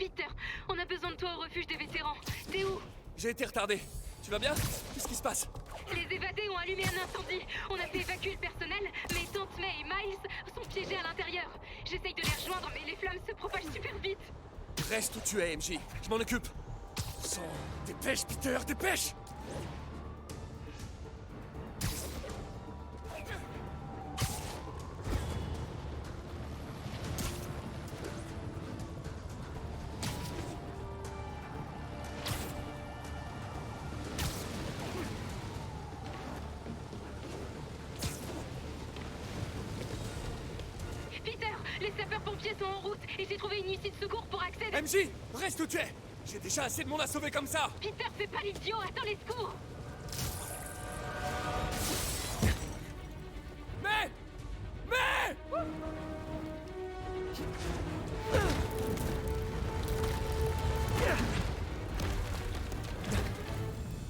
Peter, on a besoin de toi au refuge des vétérans. T'es où? J'ai été retardé. Tu vas bien? Qu'est-ce qui se passe? Les évadés ont allumé un incendie. On a fait évacuer le personnel, mais Tante May et Miles sont piégés à l'intérieur. J'essaye de les rejoindre, mais les flammes se propagent super vite. Reste où tu es, MJ. Je m'en occupe. Sang. Dépêche, Peter, dépêche! Peter, les sapeurs-pompiers sont en route et j'ai trouvé une issue de secours pour accéder. MJ, reste où tu es! J'ai déjà assez de monde à sauver comme ça! Peter, fais pas l'idiot, attends les secours. Mais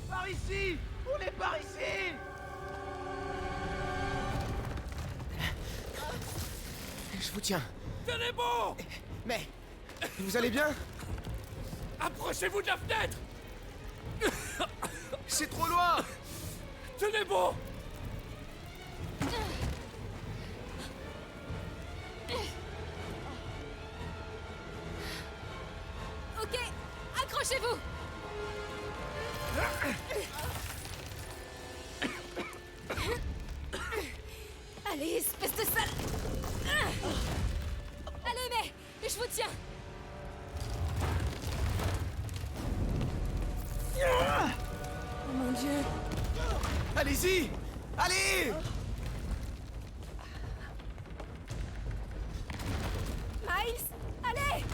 Par ici! On est par ici! Je vous tiens. Tenez bon! Mais... Vous allez bien? Approchez-vous de la fenêtre! C'est trop loin! Tenez bon! Ok, accrochez-vous. Allez, espèce de sale. Allez, mais je vous tiens. Oh mon Dieu. Allez-y! Allez! Miles, allez.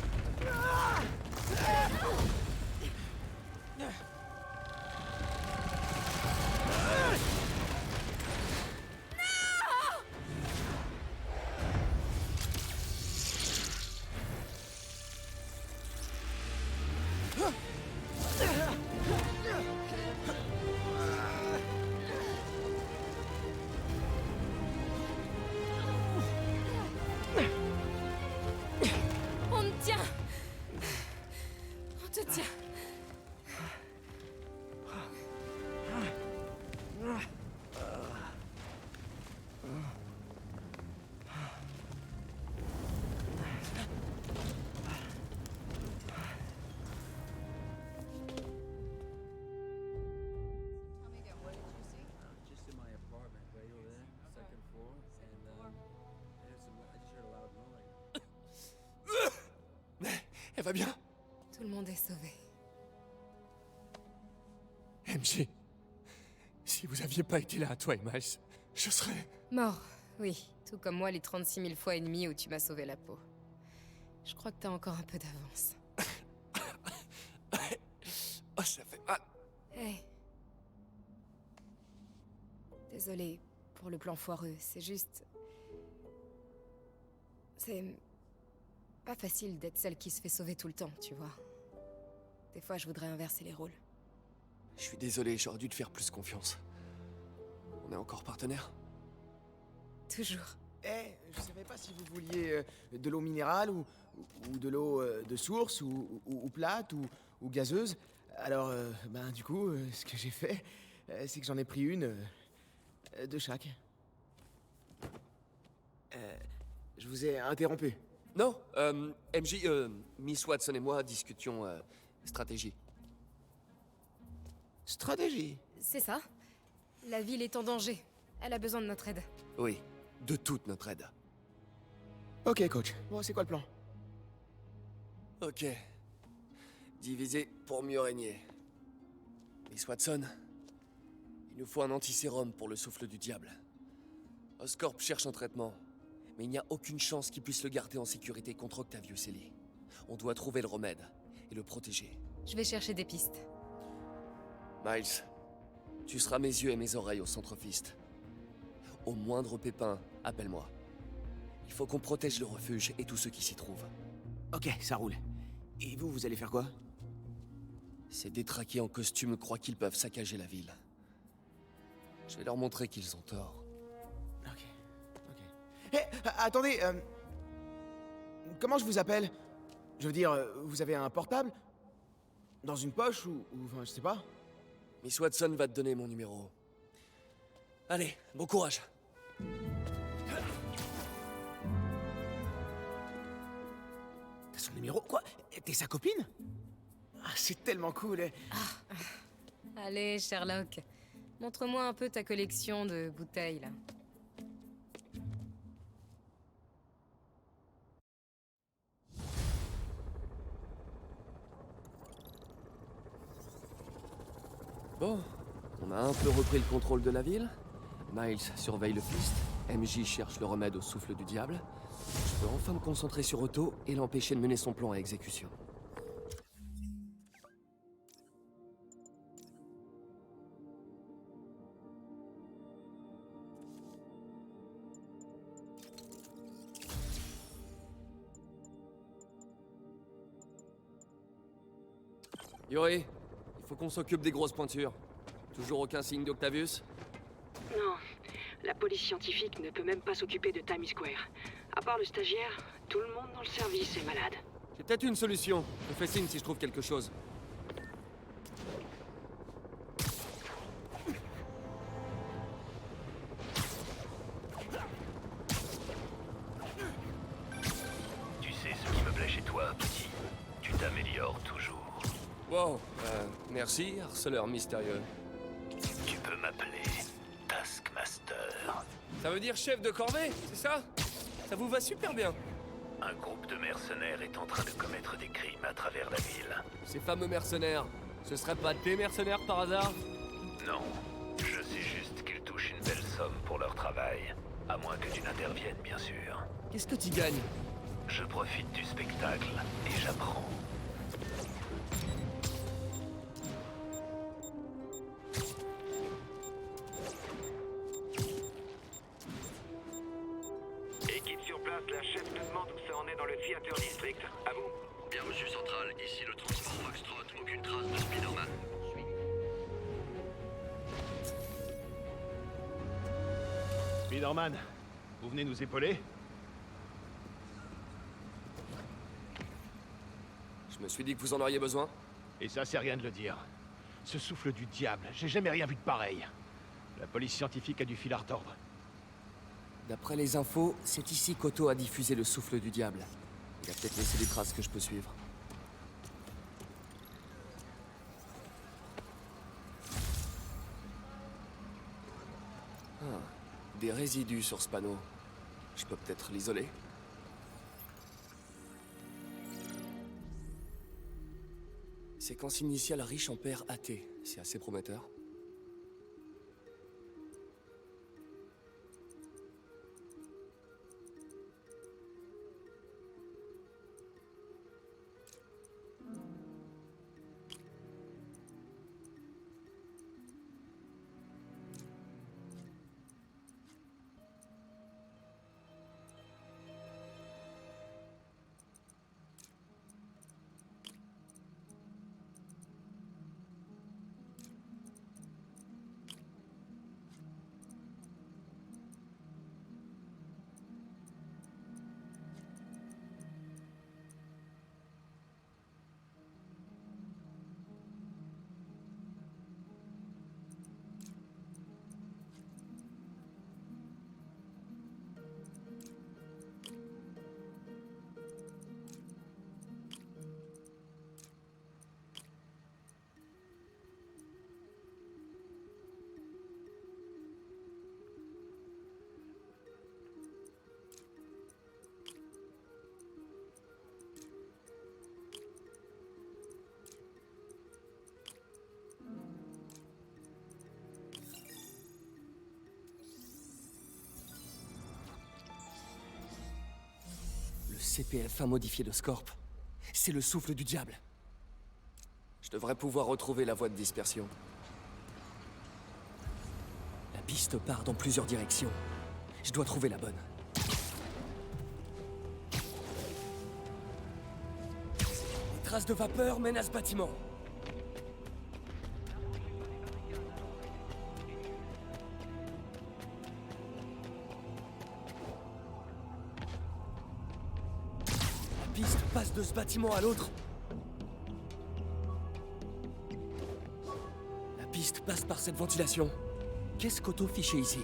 On te tient. On te tient. Just in my apartment, right over there, second floor, and I just heard a loud noise. Elle va bien? Tout le monde est sauvé. MJ, si vous aviez pas été là, toi et Miles, je serais... Mort, oui. Tout comme moi les 36 000 fois et demi où tu m'as sauvé la peau. Je crois que t'as encore un peu d'avance. Oh, ça fait mal. Hey. Désolée pour le plan foireux, c'est juste... C'est... pas facile d'être celle qui se fait sauver tout le temps, tu vois. Des fois, je voudrais inverser les rôles. Je suis désolé, j'aurais dû te faire plus confiance. On est encore partenaires? Toujours. Je savais pas si vous vouliez de l'eau minérale ou de l'eau de source ou plate ou gazeuse. Alors, du coup, ce que j'ai fait, c'est que j'en ai pris une de chaque. Je vous ai interrompu. Non, MJ, Miss Watson et moi discutions stratégie. Stratégie. C'est ça. La ville est en danger. Elle a besoin de notre aide. Oui, de toute notre aide. Ok, coach. Bon, c'est quoi le plan? Ok. Diviser pour mieux régner. Miss Watson, il nous faut un antisérum pour le souffle du diable. Oscorp cherche un traitement, mais il n'y a aucune chance qu'il puisse le garder en sécurité contre Octavius Ellie. On doit trouver le remède et le protéger. Je vais chercher des pistes. Miles, tu seras mes yeux et mes oreilles au centre Fist. Au moindre pépin, appelle-moi. Il faut qu'on protège le refuge et tous ceux qui s'y trouvent. Ok, ça roule. Et vous, vous allez faire quoi? Ces détraqués en costume croient qu'ils peuvent saccager la ville. Je vais leur montrer qu'ils ont tort. Ok. Hé, attendez, comment je vous appelle? Je veux dire, vous avez un portable? Dans une poche enfin, je sais pas. Miss Watson va te donner mon numéro. Allez, bon courage. T'as son numéro? Quoi? T'es sa copine? Ah, c'est tellement cool. Allez, Sherlock. Montre-moi un peu ta collection de bouteilles, là. Bon, on a un peu repris le contrôle de la ville. Miles surveille le Fist. MJ cherche le remède au souffle du diable. Je peux enfin me concentrer sur Otto et l'empêcher de mener son plan à exécution. Yuri, il faut qu'on s'occupe des grosses pointures. Toujours aucun signe d'Octavius? Non, la police scientifique ne peut même pas s'occuper de Times Square. À part le stagiaire, tout le monde dans le service est malade. J'ai peut-être une solution. Je fais signe si je trouve quelque chose. Tu sais ce qui me plaît chez toi, petit. Tu t'améliores toujours. Wow, merci, harceleur mystérieux. Tu peux m'appeler Taskmaster. Ça veut dire chef de corvée, c'est ça? Ça vous va super bien. Un groupe de mercenaires est en train de commettre des crimes à travers la ville. Ces fameux mercenaires, ce seraient pas tes mercenaires par hasard? Non, je sais juste qu'ils touchent une belle somme pour leur travail. À moins que tu n'interviennes, bien sûr. Qu'est-ce que tu gagnes? Je profite du spectacle et j'apprends. Équipe sur place, la chef nous demande où ça en est dans le Theater District. À vous. Bien reçu, Central. Ici le transport Foxtrot. Aucune trace de Spider-Man. Spider-Man, vous venez nous épauler? Je me suis dit que vous en auriez besoin. Et ça, c'est rien de le dire. Ce souffle du diable, j'ai jamais rien vu de pareil. La police scientifique a du fil à retordre. D'après les infos, c'est ici qu'Otto a diffusé le souffle du diable. Il a peut-être laissé des traces que je peux suivre. Ah, des résidus sur ce panneau. Je peux peut-être l'isoler. Séquence initiale riche en paires AT. C'est assez prometteur. CPF1 modifié de Scorp. C'est le souffle du diable. Je devrais pouvoir retrouver la voie de dispersion. La piste part dans plusieurs directions. Je dois trouver la bonne. Des traces de vapeur mènent à ce bâtiment. La piste passe de ce bâtiment à l'autre. La piste passe par cette ventilation. Qu'est-ce qu'Otto fichait ici?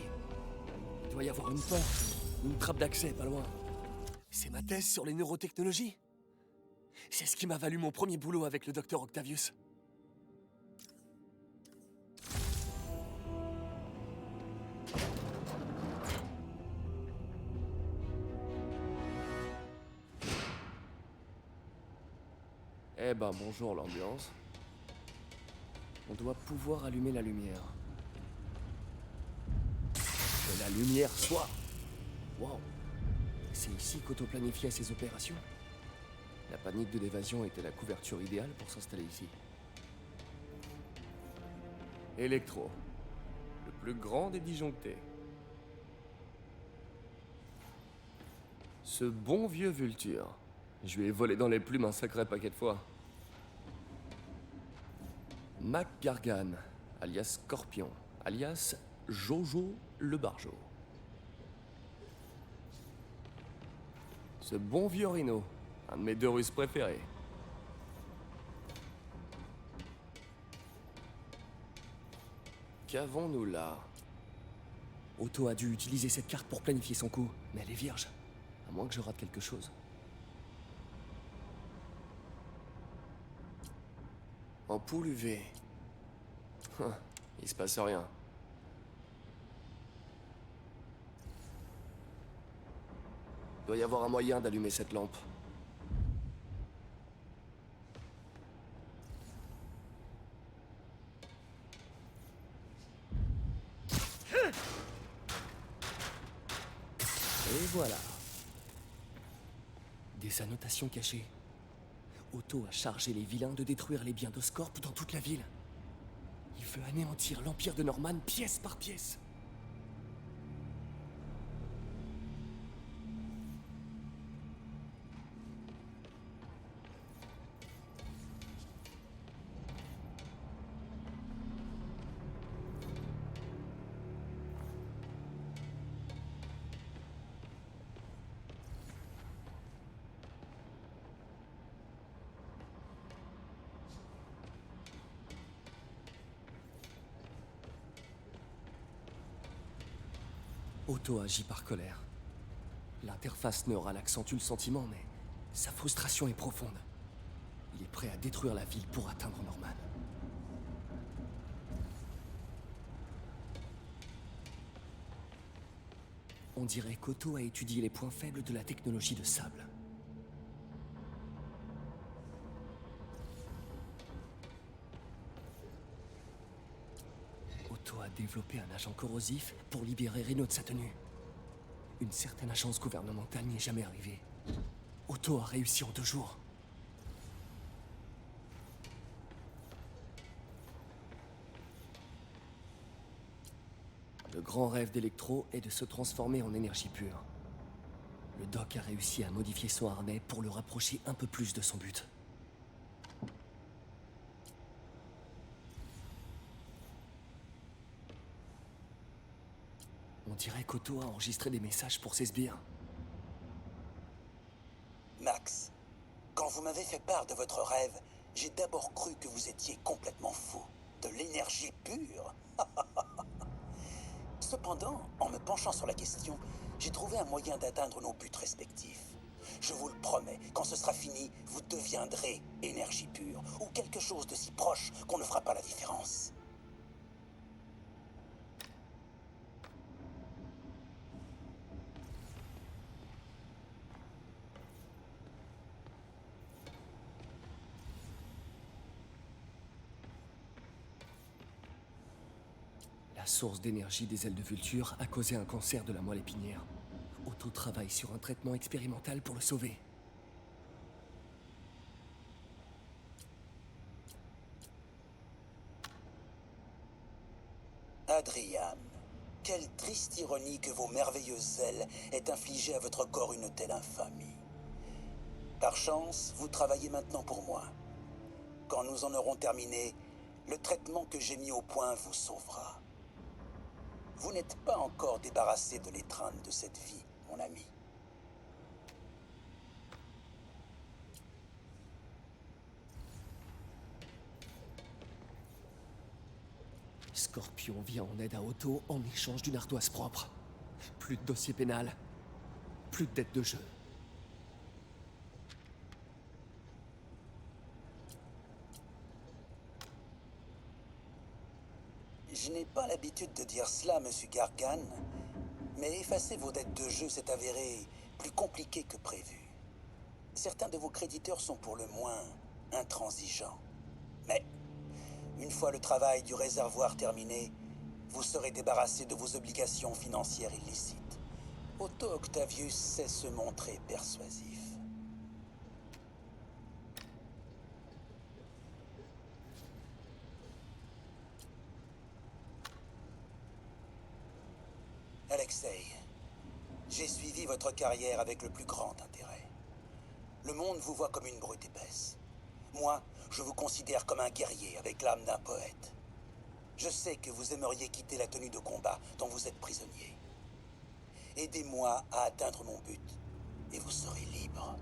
Il doit y avoir une porte, une trappe d'accès pas loin. C'est ma thèse sur les neurotechnologies. C'est ce qui m'a valu mon premier boulot avec le docteur Octavius. Eh ben bonjour l'ambiance. On doit pouvoir allumer la lumière. Que la lumière soit. Waouh. C'est ici qu'Otto planifiait ses opérations. La panique de l'évasion était la couverture idéale pour s'installer ici. Electro. Le plus grand des disjonctés. Ce bon vieux Vulture. Je lui ai volé dans les plumes un sacré paquet de fois. Mac Gargan, alias Scorpion, alias Jojo le Barjo. Ce bon vieux Rhino, un de mes 2 Russes préférés. Qu'avons-nous là? Otto a dû utiliser cette carte pour planifier son coup, mais elle est vierge. À moins que je rate quelque chose. Ampoule UV. Il se passe rien. Doit y avoir un moyen d'allumer cette lampe. Et voilà. Des annotations cachées. Otto a chargé les vilains de détruire les biens d'Oscorp dans toute la ville. Il veut anéantir l'Empire de Norman pièce par pièce. Otto agit par colère. L'interface neurale accentue le sentiment, mais sa frustration est profonde. Il est prêt à détruire la ville pour atteindre Norman. On dirait qu'Otto a étudié les points faibles de la technologie de sable. Otto a développé un agent corrosif pour libérer Reno de sa tenue. Une certaine agence gouvernementale n'y est jamais arrivée. Otto a réussi en 2 jours. Le grand rêve d'Electro est de se transformer en énergie pure. Le Doc a réussi à modifier son harnais pour le rapprocher un peu plus de son but. On dirait qu'Otto a enregistré des messages pour ses sbires. Max, quand vous m'avez fait part de votre rêve, j'ai d'abord cru que vous étiez complètement fou. De l'énergie pure. Cependant, en me penchant sur la question, j'ai trouvé un moyen d'atteindre nos buts respectifs. Je vous le promets, quand ce sera fini, vous deviendrez énergie pure, ou quelque chose de si proche qu'on ne fera pas la différence. La source d'énergie des ailes de Vulture a causé un cancer de la moelle épinière. Otto travaille sur un traitement expérimental pour le sauver. Adrian, quelle triste ironie que vos merveilleuses ailes aient infligé à votre corps une telle infamie. Par chance, vous travaillez maintenant pour moi. Quand nous en aurons terminé, le traitement que j'ai mis au point vous sauvera. Vous n'êtes pas encore débarrassé de l'étreinte de cette vie, mon ami. Scorpion vient en aide à Otto en échange d'une ardoise propre. Plus de dossier pénal, plus de dette de jeu. Je n'ai pas l'habitude de dire cela, monsieur Gargan, mais effacer vos dettes de jeu s'est avéré plus compliqué que prévu. Certains de vos créditeurs sont pour le moins intransigeants. Mais, une fois le travail du réservoir terminé, vous serez débarrassé de vos obligations financières illicites. Otto Octavius sait se montrer persuasif. Alexei, j'ai suivi votre carrière avec le plus grand intérêt. Le monde vous voit comme une brute épaisse. Moi, je vous considère comme un guerrier avec l'âme d'un poète. Je sais que vous aimeriez quitter la tenue de combat dont vous êtes prisonnier. Aidez-moi à atteindre mon but, et vous serez libre.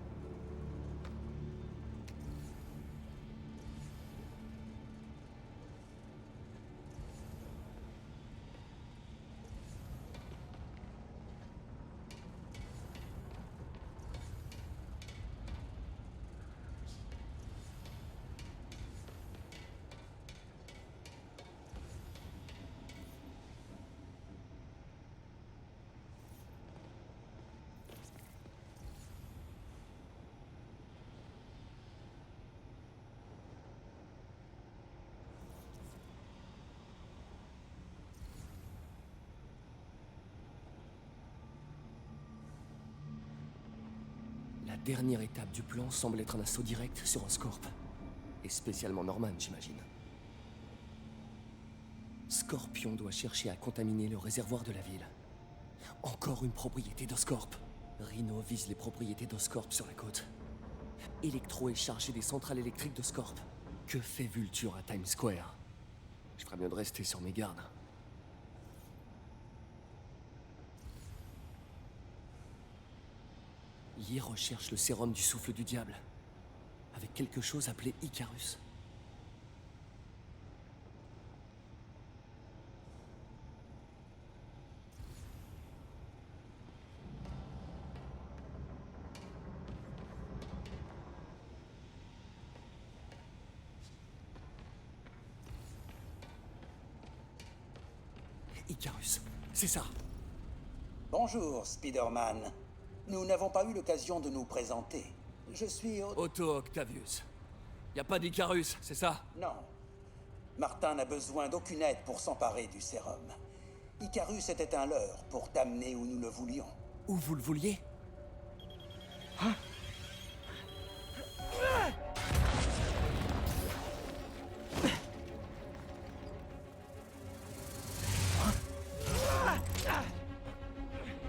La dernière étape du plan semble être un assaut direct sur Oscorp. Et spécialement Norman, j'imagine. Scorpion doit chercher à contaminer le réservoir de la ville. Encore une propriété d'Oscorp. Rhino vise les propriétés d'Oscorp sur la côte. Electro est chargé des centrales électriques d'Oscorp. Que fait Vulture à Times Square? Je ferais mieux de rester sur mes gardes. Yi recherche le sérum du souffle du diable, avec quelque chose appelé Icarus. Icarus, c'est ça. Bonjour, Spider-Man. Nous n'avons pas eu l'occasion de nous présenter. Je suis Otto Octavius. Y a pas d'Icarus, c'est ça? Non. Martin n'a besoin d'aucune aide pour s'emparer du sérum. Icarus était un leurre pour t'amener où nous le voulions. Où vous le vouliez?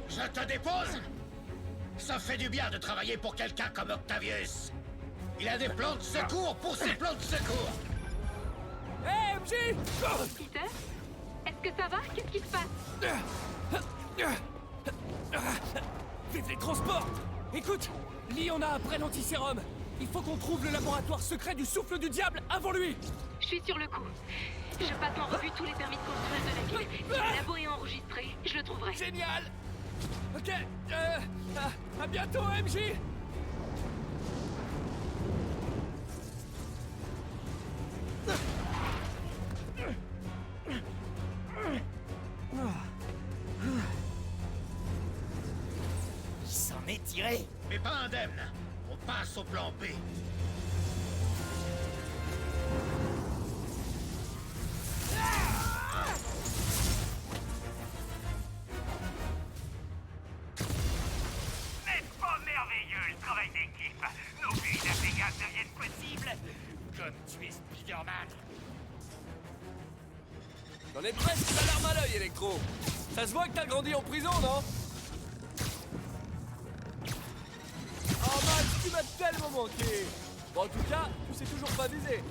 Je te dépose? Ça fait du bien de travailler pour quelqu'un comme Octavius. Il a des plans de secours pour ses plans de secours. Hé, MJ! Peter? Est-ce que ça va? Qu'est-ce qui se passe? Vive les transports! Écoute, Lee en a après l'antisérum. Il faut qu'on trouve le laboratoire secret du souffle du diable avant lui! Je suis sur le coup. Je passe en revue tous les permis de construire de la ville. Si le labo est enregistré, je le trouverai. Génial! Ok, à bientôt, MJ! Il s'en est tiré. Mais pas indemne. On passe au plan B. N'est-ce pas merveilleux le travail d'équipe? Nos buts d'impeccable deviennent possibles. Comme tu es Spider-Man. J'en ai presque la larme à l'œil, Electro. Ça se voit que t'as grandi en prison, non? Oh Max, tu m'as tellement manqué. Bon, en tout cas, tu sais toujours pas viser.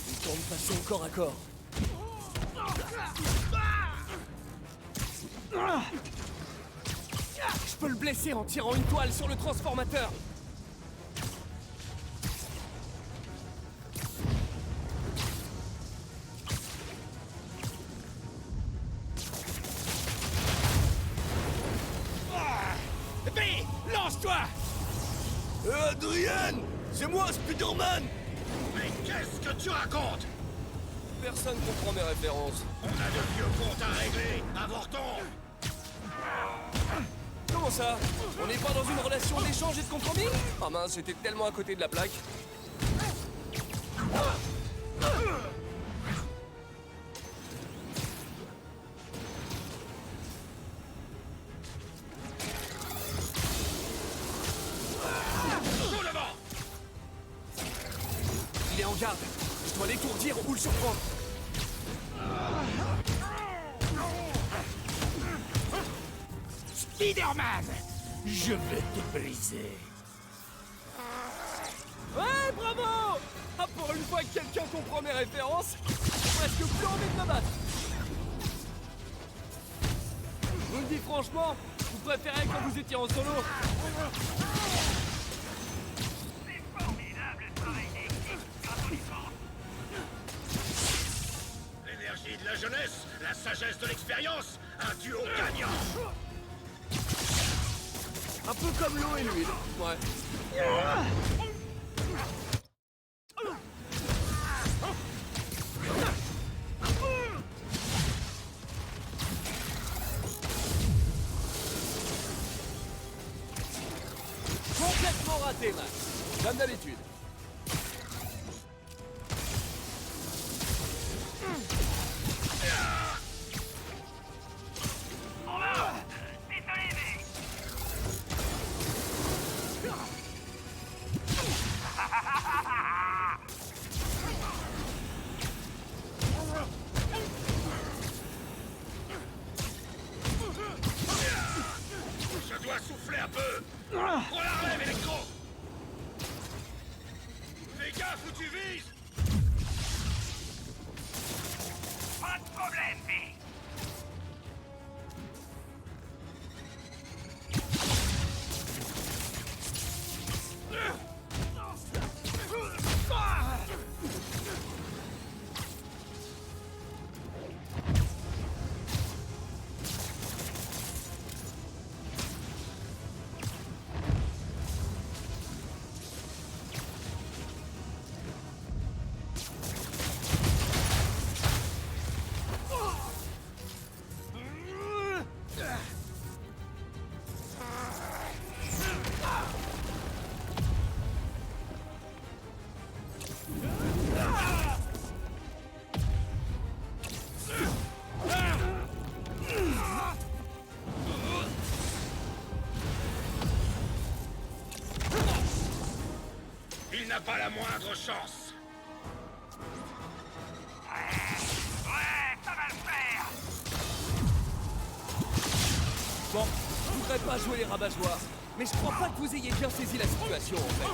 Il tourne passer au corps à corps. Je peux le blesser en tirant une toile sur le transformateur. B, lance-toi! Adrien! C'est moi, Spider-Man! Mais qu'est-ce que tu racontes? Personne comprend mes références. On a de vieux comptes à régler. Avortons! Comment ça? On n'est pas dans une relation d'échange et de compromis? Ah mince, j'étais tellement à côté de la plaque. Tout devant! Il est en garde. Je dois l'étourdir ou le surprendre. Spider-Man! Je vais te briser. Ouais, bravo! Ah, pour une fois que quelqu'un comprend mes références, j'ai presque plus envie de me battre. Je vous le dis franchement, vous préférez quand vous étiez en solo. C'est formidable le travail d'équipe grâce au licence. L'énergie de la jeunesse, la sagesse de l'expérience, un duo gagnant! Un peu comme l'eau et l'huile. Ouais. Complètement raté, Max. Comme d'habitude. Désolé, mec! Je dois souffler un peu! Pour la relève, Electro! Fais gaffe où tu vises! Pas de problème, B. Il n'a pas la moindre chance! Ouais, ça va le faire! Bon, je voudrais pas jouer les rabat-joie, mais je crois pas que vous ayez bien saisi la situation, en fait.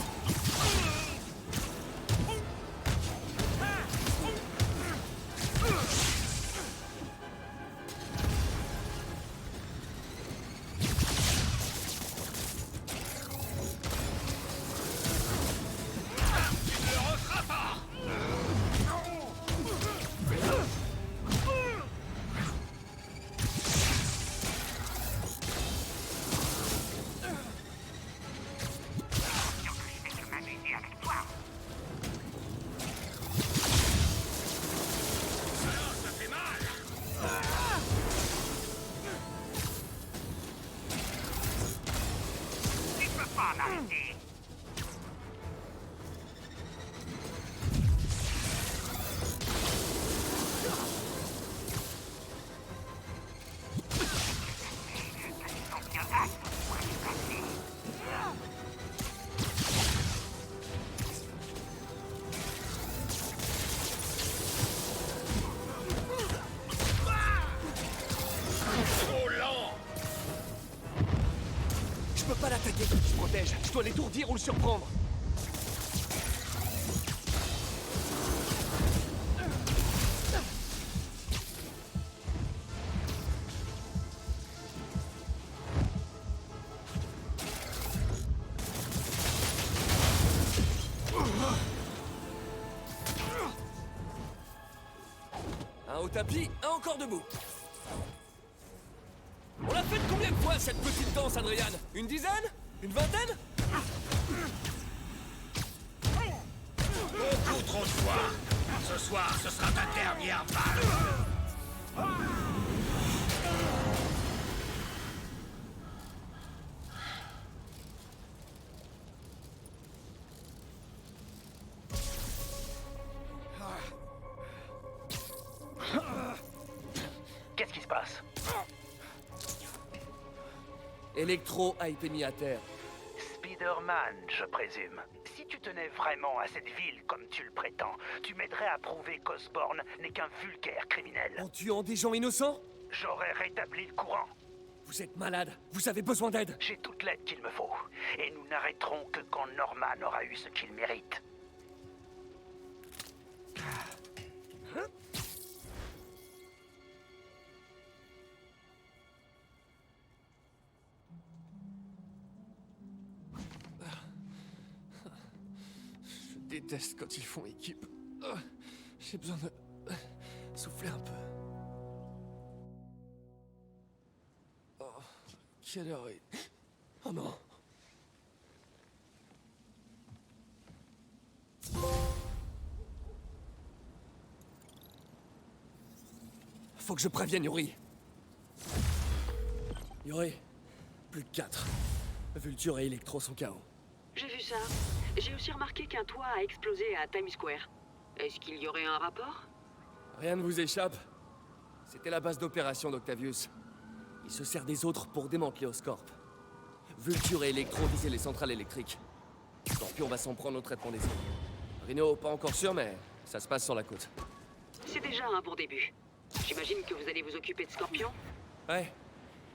Je peux pas l'attaquer comme je protège. Je dois l'étourdir ou le surprendre. Un au tapis, un encore debout. On l'a fait combien de fois cette petite danse, Adrian? Une dizaine? Une vingtaine? Beaucoup trop de fois. Ce soir, ce sera ta dernière balle. Qu'est-ce qui se passe? Electro a été mis à terre. Spider-Man, je présume. Si tu tenais vraiment à cette ville comme tu le prétends, tu m'aiderais à prouver qu'Osborn n'est qu'un vulgaire criminel. En tuant des gens innocents? J'aurais rétabli le courant. Vous êtes malade. Vous avez besoin d'aide. J'ai toute l'aide qu'il me faut. Et nous n'arrêterons que quand Norman aura eu ce qu'il mérite. Je déteste quand ils font équipe. J'ai besoin de souffler un peu. Oh, quelle heure est... Oh non. Faut que je prévienne Yuri. Yuri, plus que 4. Vulture et Electro sont KO. J'ai vu ça. J'ai aussi remarqué qu'un toit a explosé à Times Square. Est-ce qu'il y aurait un rapport? Rien ne vous échappe. C'était la base d'opération d'Octavius. Il se sert des autres pour démanteler Oscorp. Vulture et Electro visaient les centrales électriques. Scorpion va s'en prendre au traitement des eaux. Rhino, pas encore sûr, mais ça se passe sur la côte. C'est déjà un bon début. J'imagine que vous allez vous occuper de Scorpion? Ouais.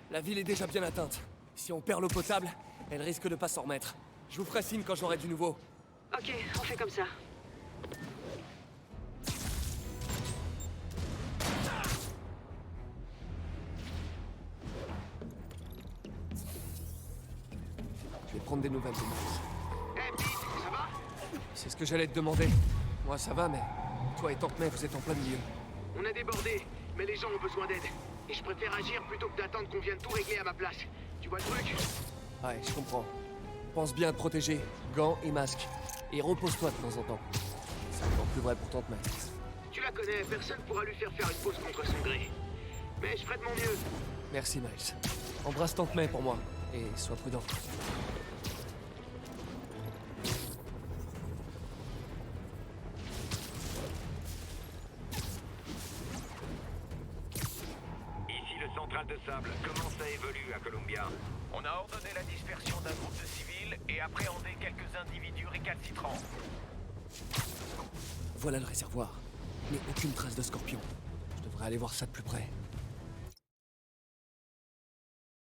La ville est déjà bien atteinte. Si on perd l'eau potable, elle risque de pas s'en remettre. Je vous ferai signe quand j'aurai du nouveau. Ok, on fait comme ça. Je vais prendre des nouvelles de Miles. Hey, Pete, ça va? C'est ce que j'allais te demander. Moi, ça va, mais toi et Tante May, vous êtes en plein milieu. On a débordé, mais les gens ont besoin d'aide. Et je préfère agir plutôt que d'attendre qu'on vienne tout régler à ma place. Tu vois le truc? Ouais, je comprends. Pense bien à te protéger. Gants et masques. Et repose-toi de temps en temps. C'est encore plus vrai pour Tante May. Tu la connais, personne pourra lui faire une pause contre son gré. Mais je ferai de mon mieux. Merci, Miles. Embrasse Tante May pour moi. Et sois prudent. Ici le central de sable. Comment ça évolue à Columbia? On a ordonné la dispersion d'un groupe de civils et appréhendé quelques individus récalcitrants. Voilà le réservoir. Mais aucune trace de Scorpion. Je devrais aller voir ça de plus près.